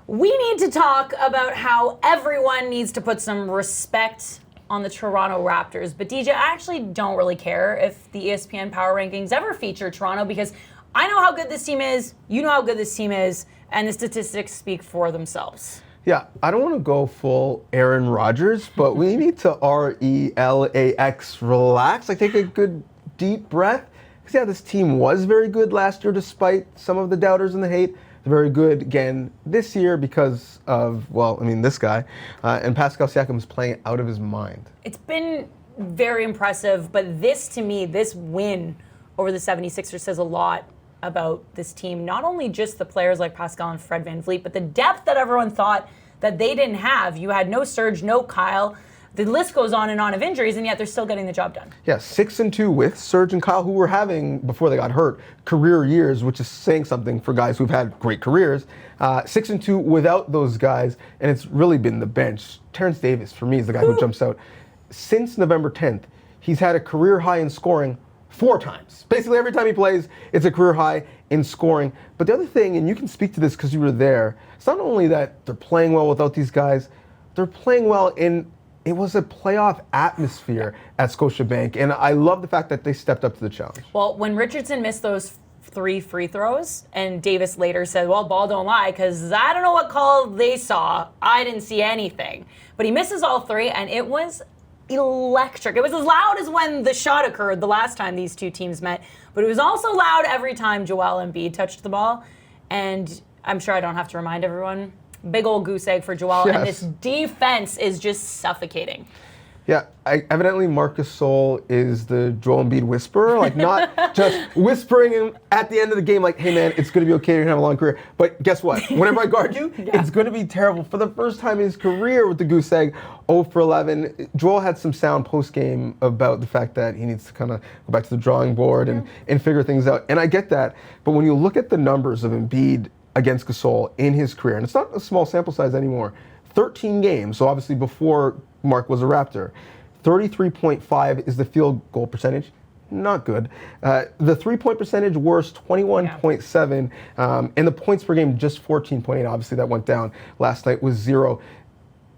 We need to talk about how everyone needs to put some respect on the Toronto Raptors. But DJ, I actually don't really care if the ESPN Power Rankings ever feature Toronto because I know how good this team is, you know how good this team is, and the statistics speak for themselves. Yeah, I don't want to go full Aaron Rodgers, but we need to relax, relax. Like, take a good deep breath. Because, yeah, this team was very good last year despite some of the doubters and the hate. They're very good again this year because of, well, I mean, this guy. And Pascal Siakam is playing out of his mind. It's been very impressive, but this, to me, this win over the 76ers says a lot about this team. Not only just the players like Pascal and Fred VanVleet, but the depth that everyone thought that they didn't have. You had no Serge, no Kyle. The list goes on and on of injuries, and yet they're still getting the job done. Yeah, 6-2 with Serge and Kyle, who were having, before they got hurt, career years, which is saying something for guys who've had great careers. 6-2 without those guys, and it's really been the bench. Terence Davis, for me, is the guy who jumps out. Since November 10th, he's had a career high in scoring 4 times. Basically, every time he plays, it's a career high in scoring. But the other thing, and you can speak to this because you were there, it's not only that they're playing well without these guys, they're playing well in, it was a playoff atmosphere at Scotiabank, and I love the fact that they stepped up to the challenge. Well, when Richardson missed those 3 free throws, and Davis later said, well, ball don't lie, because I don't know what call they saw. I didn't see anything. But he misses all 3, and it was electric. It was as loud as when the shot occurred the last time these two teams met, but it was also loud every time Joel Embiid touched the ball. And I'm sure I don't have to remind everyone, big old goose egg for Joel, yes. And this defense is just suffocating. Yeah, evidently Marc Gasol is the Joel Embiid whisperer, like not just whispering him at the end of the game like, hey man, it's going to be okay, you're going to have a long career. But guess what? Whenever I guard you, It's going to be terrible. For the first time in his career with the goose egg, 0 for 11. Joel had some sound post-game about the fact that he needs to kind of go back to the drawing board and figure things out. And I get that. But when you look at the numbers of Embiid against Gasol in his career, and it's not a small sample size anymore, 13 games, so obviously before Marc was a Raptor. 33.5 is the field goal percentage. Not good. The three-point percentage worse, 21.7. And the points per game, just 14.8. Obviously, that went down last night was 0.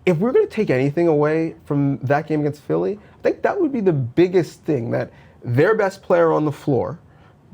If we're going to take anything away from that game against Philly, I think that would be the biggest thing, that their best player on the floor,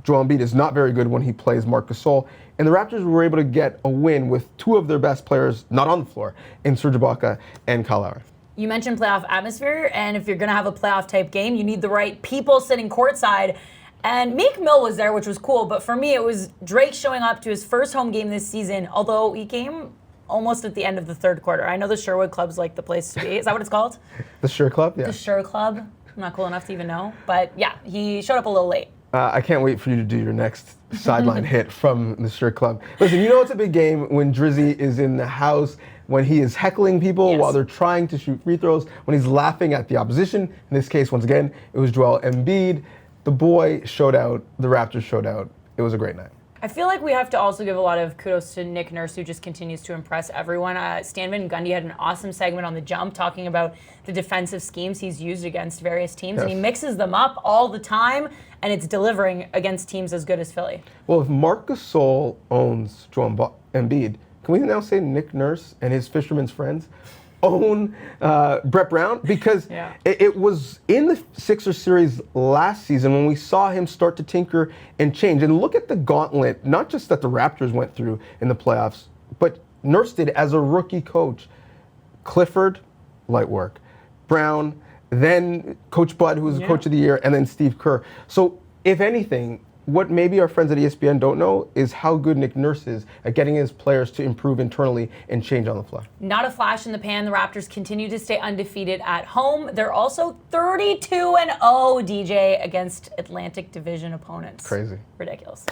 Joel Embiid, is not very good when he plays Marc Gasol. And the Raptors were able to get a win with 2 of their best players not on the floor, in Serge Ibaka and Kyle Lowry. You mentioned playoff atmosphere, and if you're going to have a playoff-type game, you need the right people sitting courtside. And Meek Mill was there, which was cool, but for me, it was Drake showing up to his first home game this season, although he came almost at the end of the third quarter. I know the Sherwood Club's like the place to be. Is that what it's called? The Sher Club, yeah. The Sher Club. I'm not cool enough to even know. But yeah, he showed up a little late. I can't wait for you to do your next sideline hit from the Sher Club. Listen, you know it's a big game when Drizzy is in the house, when he is heckling people while they're trying to shoot free throws, when he's laughing at the opposition. In this case, once again, it was Joel Embiid. The boy showed out. The Raptors showed out. It was a great night. I feel like we have to also give a lot of kudos to Nick Nurse, who just continues to impress everyone. Stan Van Gundy had an awesome segment on The Jump talking about the defensive schemes he's used against various teams, and he mixes them up all the time, and it's delivering against teams as good as Philly. Well, if Marc Gasol owns Joel Embiid, can we now say Nick Nurse and his fisherman's friends own Brett Brown? Because it was in the Sixers series last season when we saw him start to tinker and change. And look at the gauntlet, not just that the Raptors went through in the playoffs, but Nurse did as a rookie coach. Clifford, light work. Brown, then Coach Bud, who was Coach of the Year, and then Steve Kerr. So if anything, what maybe our friends at ESPN don't know is how good Nick Nurse is at getting his players to improve internally and change on the fly. Not a flash in the pan. The Raptors continue to stay undefeated at home. They're also 32-0, DJ, against Atlantic Division opponents. Crazy. Ridiculous.